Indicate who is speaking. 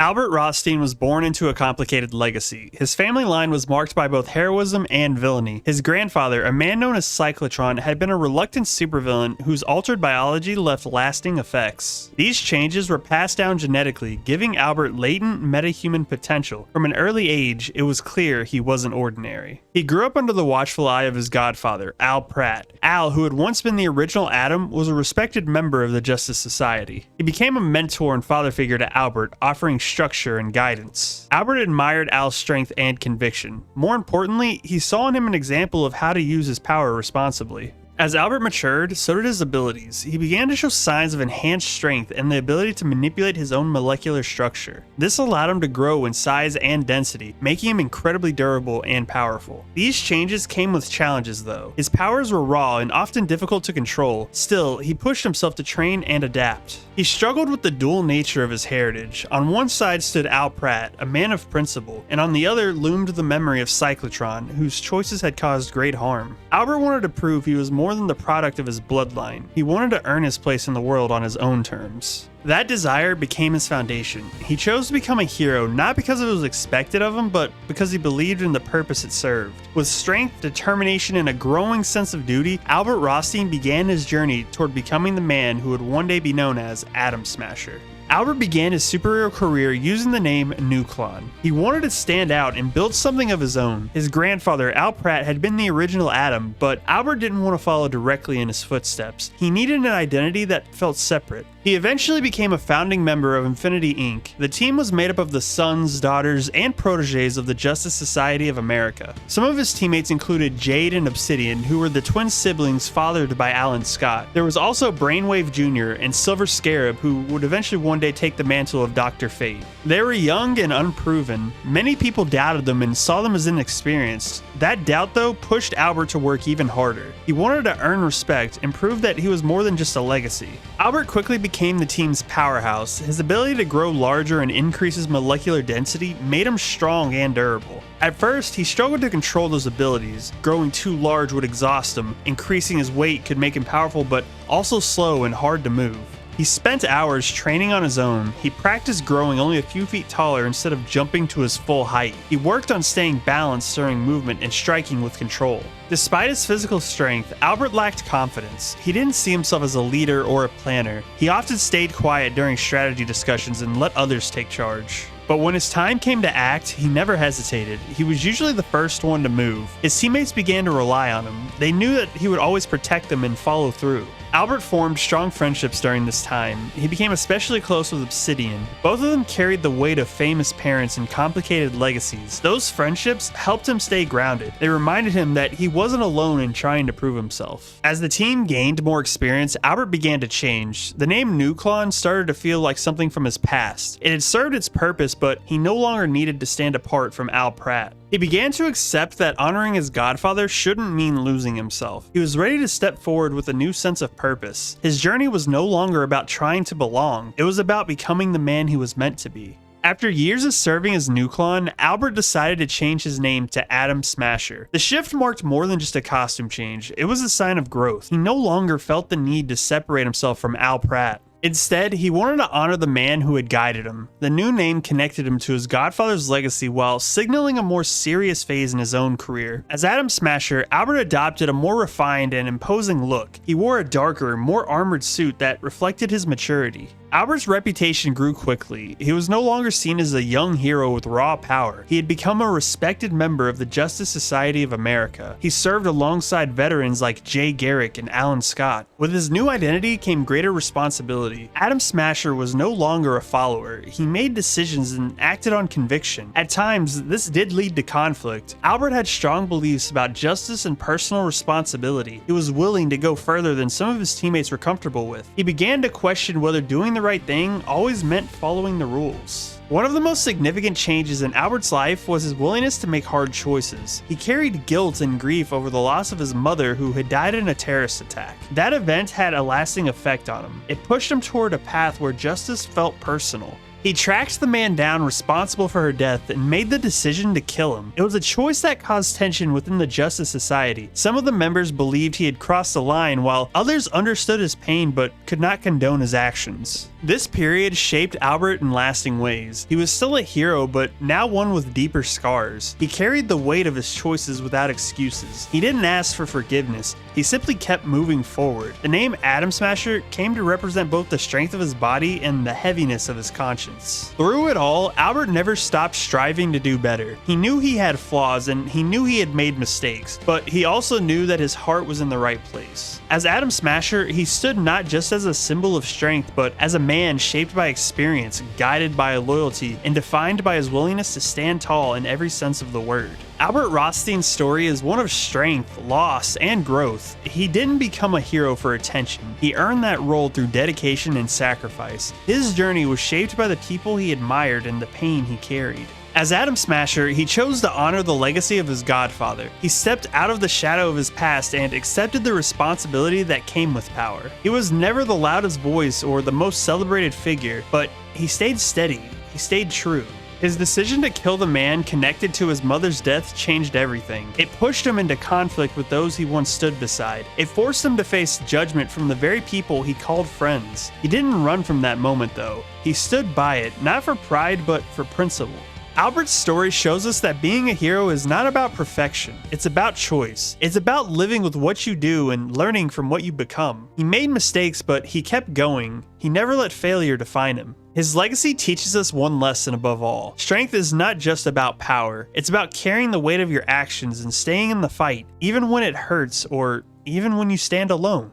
Speaker 1: Albert Rothstein was born into a complicated legacy. His family line was marked by both heroism and villainy. His grandfather, a man known as Cyclotron, had been a reluctant supervillain whose altered biology left lasting effects. These changes were passed down genetically, giving Albert latent metahuman potential. From an early age, it was clear he wasn't ordinary. He grew up under the watchful eye of his godfather, Al Pratt. Al, who had once been the original Atom, was a respected member of the Justice Society. He became a mentor and father figure to Albert, offering structure and guidance. Albert admired Al's strength and conviction. More importantly, he saw in him an example of how to use his power responsibly. As Albert matured, so did his abilities. He began to show signs of enhanced strength and the ability to manipulate his own molecular structure. This allowed him to grow in size and density, making him incredibly durable and powerful. These changes came with challenges though. His powers were raw and often difficult to control. Still, he pushed himself to train and adapt. He struggled with the dual nature of his heritage. On one side stood Al Pratt, a man of principle, and on the other loomed the memory of Cyclotron, whose choices had caused great harm. Albert wanted to prove he was more than the product of his bloodline. He wanted to earn his place in the world on his own terms. That desire became his foundation. He chose to become a hero not because it was expected of him, but because he believed in the purpose it served. With strength, determination, and a growing sense of duty, Albert Rothstein began his journey toward becoming the man who would one day be known as Atom Smasher. Albert began his superhero career using the name Nuklon. He wanted to stand out and build something of his own. His grandfather, Al Pratt, had been the original Atom, but Albert didn't want to follow directly in his footsteps. He needed an identity that felt separate. He eventually became a founding member of Infinity Inc. The team was made up of the sons, daughters, and protégés of the Justice Society of America. Some of his teammates included Jade and Obsidian, who were the twin siblings fathered by Alan Scott. There was also Brainwave Jr. and Silver Scarab, who would eventually one day take the mantle of Dr. Fate. They were young and unproven. Many people doubted them and saw them as inexperienced. That doubt, though, pushed Albert to work even harder. He wanted to earn respect and prove that he was more than just a legacy. Albert quickly became the team's powerhouse. His ability to grow larger and increase his molecular density made him strong and durable. At first, he struggled to control those abilities. Growing too large would exhaust him. Increasing his weight could make him powerful, but also slow and hard to move. He spent hours training on his own. He practiced growing only a few feet taller instead of jumping to his full height. He worked on staying balanced during movement and striking with control. Despite his physical strength, Albert lacked confidence. He didn't see himself as a leader or a planner. He often stayed quiet during strategy discussions and let others take charge. But when his time came to act, he never hesitated. He was usually the first one to move. His teammates began to rely on him. They knew that he would always protect them and follow through. Albert formed strong friendships during this time. He became especially close with Obsidian. Both of them carried the weight of famous parents and complicated legacies. Those friendships helped him stay grounded. They reminded him that he wasn't alone in trying to prove himself. As the team gained more experience, Albert began to change. The name Nuklon started to feel like something from his past. It had served its purpose, but he no longer needed to stand apart from Al Pratt. He began to accept that honoring his godfather shouldn't mean losing himself. He was ready to step forward with a new sense of purpose. His journey was no longer about trying to belong. It was about becoming the man he was meant to be. After years of serving as Nuklon, Albert decided to change his name to Atom Smasher. The shift marked more than just a costume change. It was a sign of growth. He no longer felt the need to separate himself from Al Pratt. Instead, he wanted to honor the man who had guided him. The new name connected him to his godfather's legacy while signaling a more serious phase in his own career. As Atom Smasher, Albert adopted a more refined and imposing look. He wore a darker, more armored suit that reflected his maturity. Albert's reputation grew quickly. He was no longer seen as a young hero with raw power. He had become a respected member of the Justice Society of America. He served alongside veterans like Jay Garrick and Alan Scott. With his new identity came greater responsibility. Atom Smasher was no longer a follower. He made decisions and acted on conviction. At times, this did lead to conflict. Albert had strong beliefs about justice and personal responsibility. He was willing to go further than some of his teammates were comfortable with. He began to question whether doing the right thing always meant following the rules. One of the most significant changes in Albert's life was his willingness to make hard choices. He carried guilt and grief over the loss of his mother, who had died in a terrorist attack. That event had a lasting effect on him. It pushed him toward a path where justice felt personal. He tracked the man down responsible for her death and made the decision to kill him. It was a choice that caused tension within the Justice Society. Some of the members believed he had crossed the line, while others understood his pain but could not condone his actions. This period shaped Albert in lasting ways. He was still a hero, but now one with deeper scars. He carried the weight of his choices without excuses. He didn't ask for forgiveness, he simply kept moving forward. The name Atom Smasher came to represent both the strength of his body and the heaviness of his conscience. Through it all, Albert never stopped striving to do better. He knew he had flaws and he knew he had made mistakes, but he also knew that his heart was in the right place. As Atom Smasher, he stood not just as a symbol of strength, but as a man shaped by experience, guided by loyalty, and defined by his willingness to stand tall in every sense of the word. Albert Rothstein's story is one of strength, loss, and growth. He didn't become a hero for attention. He earned that role through dedication and sacrifice. His journey was shaped by the people he admired and the pain he carried. As Atom Smasher, he chose to honor the legacy of his godfather. He stepped out of the shadow of his past and accepted the responsibility that came with power. He was never the loudest voice or the most celebrated figure, but he stayed steady. He stayed true. His decision to kill the man connected to his mother's death changed everything. It pushed him into conflict with those he once stood beside. It forced him to face judgment from the very people he called friends. He didn't run from that moment though. He stood by it, not for pride but for principle. Albert's story shows us that being a hero is not about perfection, it's about choice. It's about living with what you do and learning from what you become. He made mistakes, but he kept going. He never let failure define him. His legacy teaches us one lesson above all. Strength is not just about power, it's about carrying the weight of your actions and staying in the fight, even when it hurts or even when you stand alone.